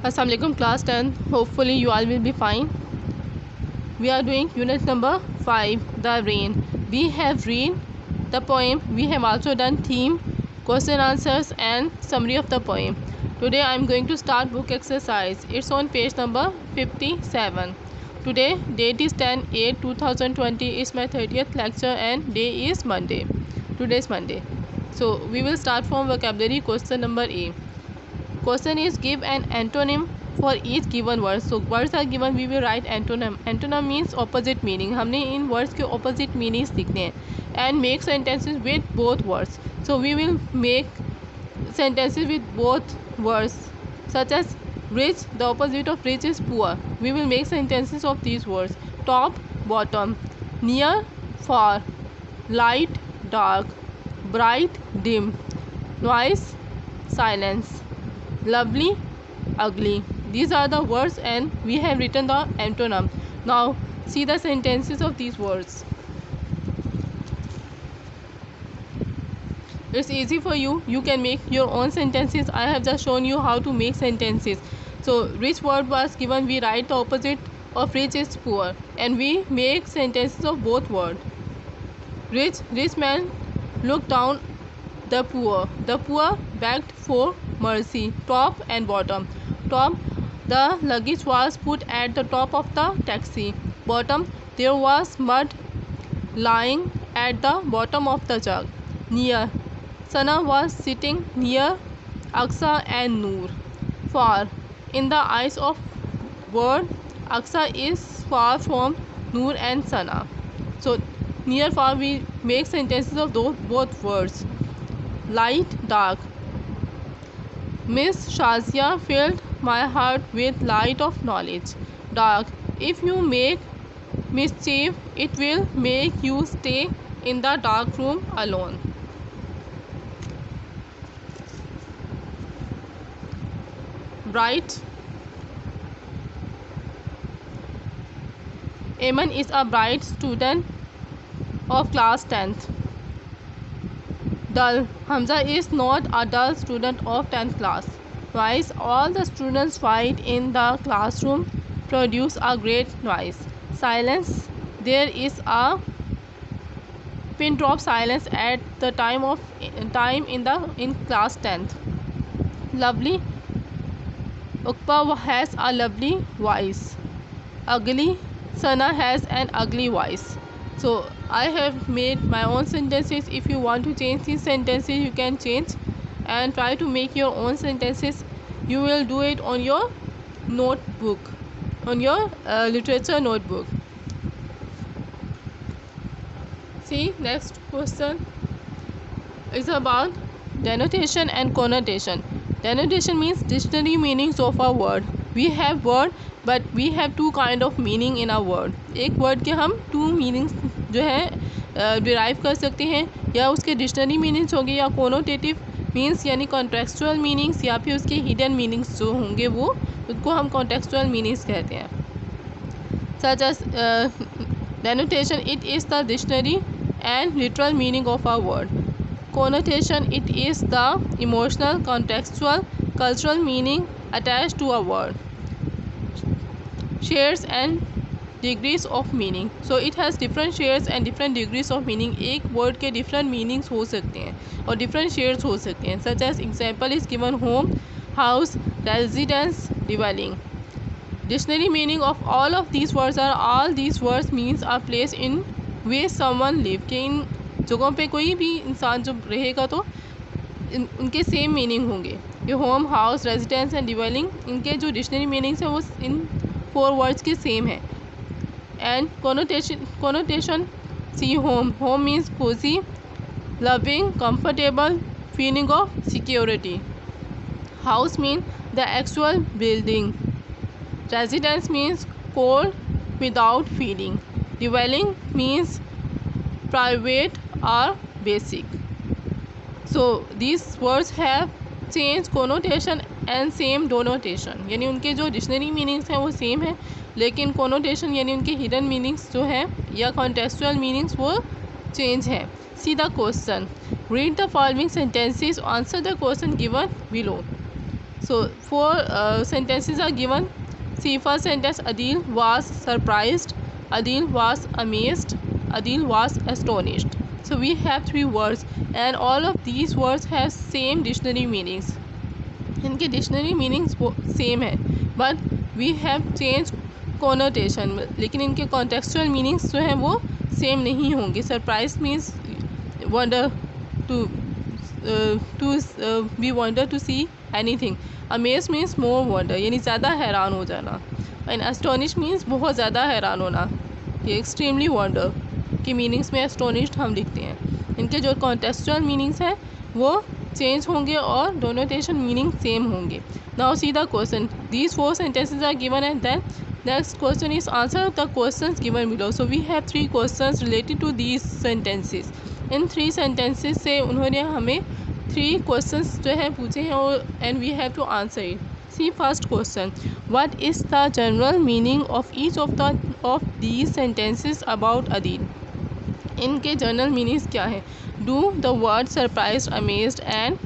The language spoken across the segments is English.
Assalamualaikum class 10. Hopefully you all will be fine. We are doing unit number 5, the rain. We have read the poem. We have also done theme, question answers and summary of the poem. Today I am going to start book exercise. It's on page number 57. Today date is 10/8/2020. It's my 30th lecture and day is Monday. Today is Monday. So we will start from vocabulary. Question number A. Question is, give an antonym for each given word. So words are given, we will write antonym. Antonym means opposite meaning. हमने इन words के opposite meanings लिखने हैं. And make sentences with both words. So we will make sentences with both words, such as rich. The opposite of rich is poor. We will make sentences of these words. Top, bottom, near, far, light, dark, bright, dim, noise, silence, lovely, ugly. These are the words and we have written the antonym. Now see the sentences of these words. It's easy for you. You can make your own sentences. I have just shown you how to make sentences. So rich word was given, we write the opposite of rich is poor and we make sentences of both words. Rich man looked down the poor. The poor begged for mercy. Top and bottom. Top, the luggage was put at the top of the taxi. Bottom, there was mud lying at the bottom of the jug. Near, Sana was sitting near Aksa and Noor. Far, in the eyes of word, Aksa is far from Noor and Sana. So near, far, we make sentences of both words. Light, dark. Miss Shazia filled my heart with light of knowledge. Dark. If you make mischief, it will make you stay in the dark room alone. Bright. Aman is a bright student of class 10th. Dull. Hamza is not a dull student of 10th class. Noise. All the students fight in the classroom produce a great noise. Silence. There is a pin drop silence at the time in class 10th. Lovely. Ukpa has a lovely voice. Ugly. Sana has an ugly voice. So I have made my own sentences. If you want to change these sentences, you can change and try to make your own sentences. You will do it on your notebook, on your literature notebook. See, next question is about denotation and connotation. Denotation means dictionary meanings of a word. We have word but we have two kind of meaning in a word. एक word के हम two meanings जो है derive कर सकते हैं, या उसके dictionary meanings होंगे या connotative means यानी contextual meanings, या फिर उसके hidden meanings जो होंगे वो उसको हम contextual meanings कहते हैं. Such as denotation, it is the dictionary and literal meaning of a word. Connotation, it is the emotional, contextual, cultural meaning attached to a word. Shades and degrees of meaning. So it has different shades and different degrees of meaning. एक word के different meanings हो सकते हैं और different shades हो सकते हैं. Such as example is given: home, house, residence, dwelling. Dictionary meaning of all of these words are, all these words means a place in which someone live. कि इन जगहों पे कोई भी इंसान जो रहेगा तो उनके सेम मीनिंग होंगे. ये home, house, residence and dwelling, इनके जो डिक्शनरी मीनिंग्स हैं वो इन 4 वर्ड्स के सेम है. And connotation, see home means cosy, loving, comfortable, feeling of security. House mean the actual building. Residence means cold without feeling. Dwelling means private और basic. So these words have change connotation and same denotation. यानी उनके जो dictionary meanings हैं वो same है, लेकिन connotation यानी उनके हिडन मीनिंग्स जो हैं या contextual मीनिंग्स वो चेंज है. सी the question. Read the following sentences. Answer the question given below. So 4 sentences are given. See, first sentence, Adil was surprised, Adil was amazed, Adil was astonished. So we have 3 words and all of these words have same dictionary meanings. इनके dictionary meanings same है but we have change connotation, लेकिन इनके contextual meanings जो हैं वो same नहीं होंगे. Surprise means wonder to we wonder to see anything. Amaze means more wonder यानी ज़्यादा हैरान हो जाना. एंड एस्टोनिश मीन्स बहुत ज़्यादा हैरान होना. ये एक्सट्रीमली वंडर की मीनिंग्स में एस्टोनिश्ड हम लिखते हैं. इनके जो कॉन्टेक्चुअल मीनिंग्स हैं वो चेंज होंगे और डोनोटेशन मीनिंग सेम होंगे. Now see the question. These 4 sentences are given and then next question is answer the questions given below. So we have 3 questions related to these sentences. In 3 sentences से उन्होंने हमें 3 questions जो है पूछे हैं और and we have to answer it. See first question, what is the general meaning of each of these sentences about Adeel. इनके general meanings क्या है. Do the words surprised, amazed and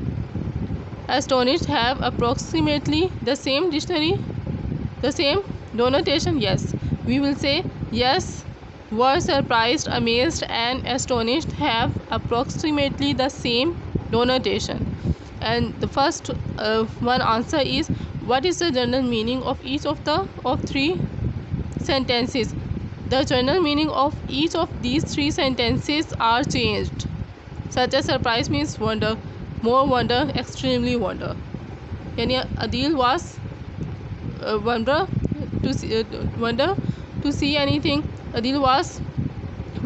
astonished have approximately the same dictionary, the same denotation? Yes, we will say yes. Words surprised, amazed and astonished have approximately the same denotation. And the first one answer is, what is the general meaning of each of 3 sentences? The general meaning of each of these 3 sentences are changed. Such as surprise means wonder, more wonder, extremely wonder. यानी Adil was wonder to see anything. Adil was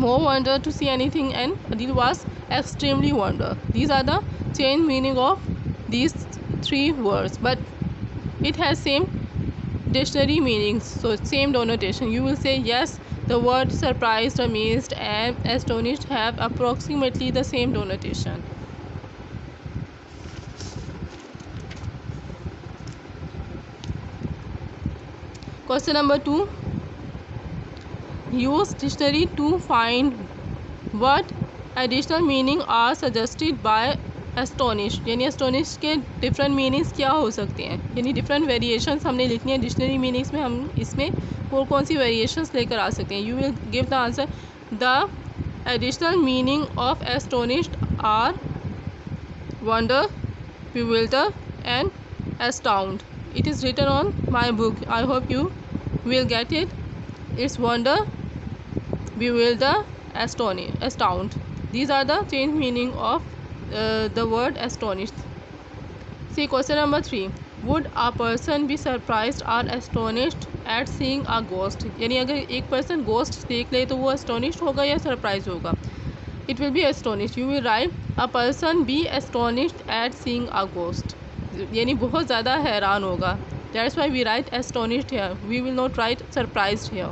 more wonder to see anything, and Adil was extremely wonder. These are the change meaning of these 3 words, but it has same dictionary meanings, so same denotation. You will say yes. The words surprised, amazed and astonished have approximately the same denotation. Question number 2. Use dictionary to find what additional meaning are suggested by astonished. यानी astonished के different meanings क्या हो सकते हैं, यानी different variations हमने लिखनी है डिक्शनरी मीनिंग्स में. हम इसमें और कौन सी वेरिएशंस लेकर आ सकते हैं. You will give the answer. The additional meaning of astonished are wonder, bewilder and astound. It is written on my book. I hope you will get it. It's wonder, bewilder, astound. These are the change meaning of the word astonished. See question number 3. Would a person be surprised or astonished at seeing a ghost? यानी अगर एक person ghost देख ले तो वो astonished होगा या surprise होगा. It will be astonished. You will write a person be astonished at seeing a ghost. यानी बहुत ज़्यादा हैरान होगा. That's why we write astonished here. We will not write surprised here.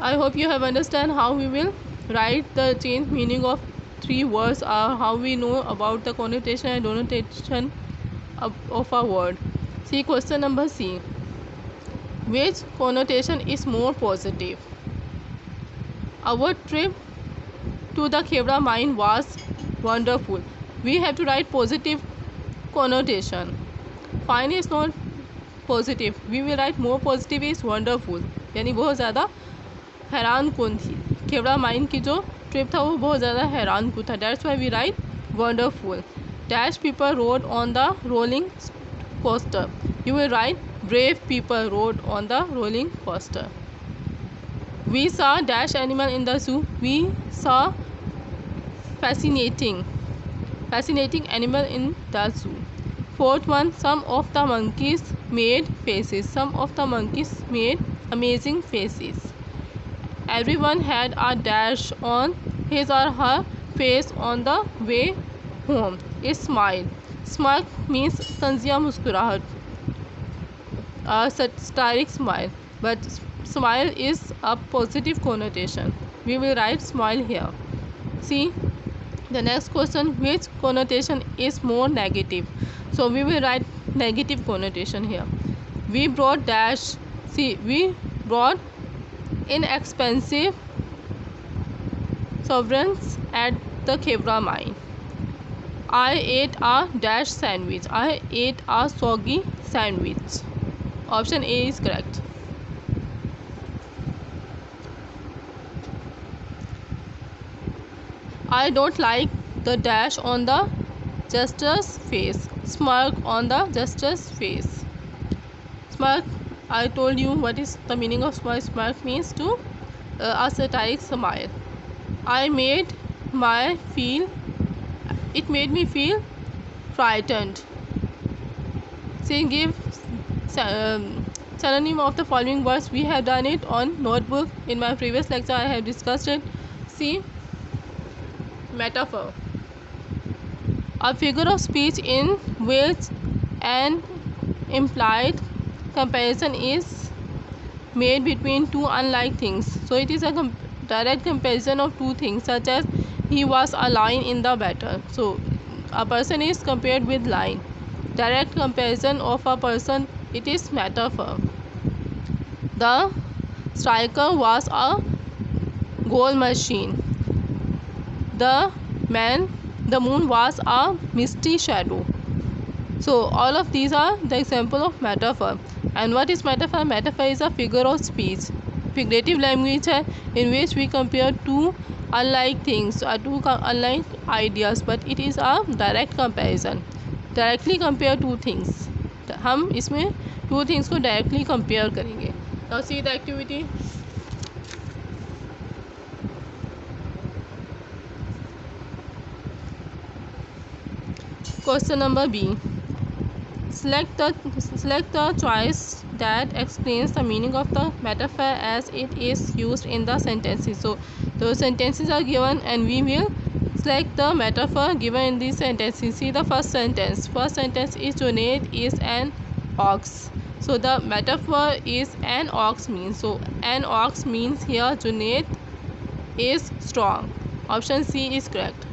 I hope you have understand how we will write the change meaning of 3 words, or how we know about the connotation and denotation of a word. See question number C. Which connotation is more positive? Our trip to the Khevra mine was wonderful. We have to write positive connotation. Fine is not positive. We will write more positive is wonderful. यानी बहुत ज़्यादा हैरान कौन थी. Khewra mine की जो trip था वो बहुत ज़्यादा हैरान कौन था. That's why we write wonderful. Dash people rode on the rolling coaster. You will write brave people rode on the rolling coaster. We saw dash animal in the zoo. We saw fascinating animal in the zoo. Fourth one, some of the monkeys made faces. Some of the monkeys made amazing faces. Everyone had a dash on his or her face on the way home. A smile. Smile means तंजिया मुस्कुराहट, a satiric smile, but smile is a positive connotation. We will write smile here. See the next question, which connotation is more negative? So we will write negative connotation here. We brought dash. See, we brought inexpensive sovereigns at the Khevra mine. I ate a dash sandwich. I ate a soggy sandwich. Option A is correct. I don't like the dash on the jester's face. Smirk on the jester's face. Smirk, I told you what is the meaning of smirk. Smirk means to a satiric smile. It made me feel frightened. Say give synonym of the following words. We have done it on notebook. In my previous lecture I have discussed it. See, metaphor, a figure of speech in which an implied comparison is made between two unlike things. So it is a direct comparison of two things, such as he was a lion in the battle. So a person is compared with lion. Direct comparison of a person, it is metaphor. The striker was a goal machine. The moon was a misty shadow. So all of these are the example of metaphor. And what is metaphor? Metaphor is a figure of speech, figurative language है in which we compare two unlike things or two unlike ideas, but it is a direct comparison. Directly compare two things. हम इसमें two things को directly compare करेंगे. Now see the activity. Question number B. Select the choice that explains the meaning of the metaphor as it is used in the sentences. So the sentences are given and we will select the metaphor given in these sentences. See the first sentence. First sentence is Junaid is an ox. So the metaphor is an ox means. So an ox means here Junaid is strong. Option C is correct.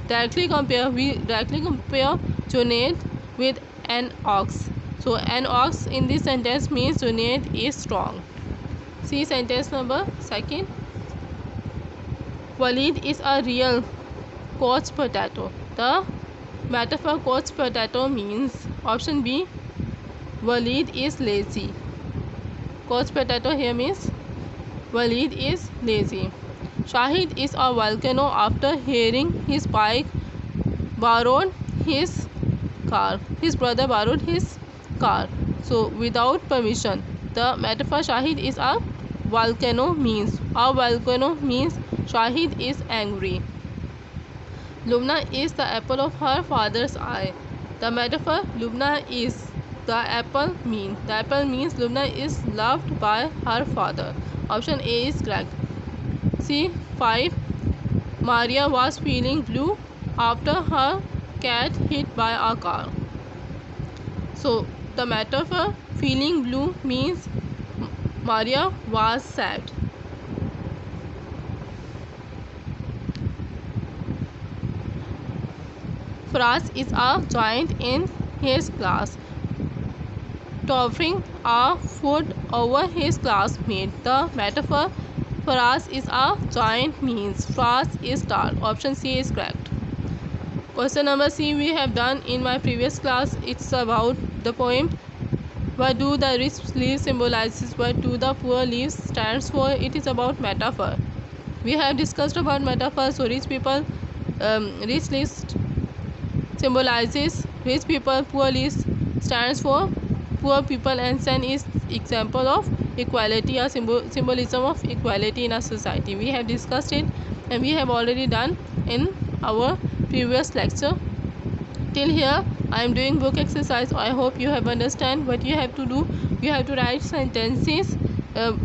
We directly compare Junaid with an ox. So an ox in this sentence means Junaid is strong. See sentence number second. Walid is a real couch potato. The metaphor couch potato means option B, Walid is lazy. Couch potato here means Walid is lazy. Shahid is a volcano after hearing his bike borrowed his car. His brother borrowed his car. So without permission. The metaphor Shahid is a volcano means Shahid is angry. Lubna is the apple of her father's eye. The metaphor Lubna is the apple means Lubna is loved by her father. Option A is correct. C 5. Maria was feeling blue after her cat hit by a car. So the metaphor feeling blue means Maria was sad. Faraz is a giant in his class, towering a foot over his classmate. The metaphor Faraz is a giant means Faraz is tall. Option C is correct. Question number C we have done in my previous class. It's about the poem. What do the rich leaves symbolizes? What do the poor leaves stands for? It is about metaphor. We have discussed about metaphor. So rich leaves symbolizes rich people. Poor leaves stands for poor people, and sun is example of equality, a symbolism of equality in a society. We have discussed it and we have already done in our previous lecture. Till here I am doing book exercise. I hope you have understand what you have to do. You have to write sentences.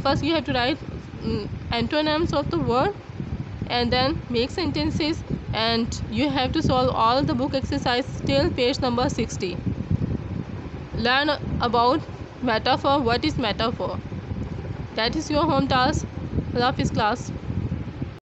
First you have to write antonyms of the word and then make sentences, and you have to solve all the book exercise till page number 60. Learn about metaphor. What is metaphor? That is your home task. Love is class.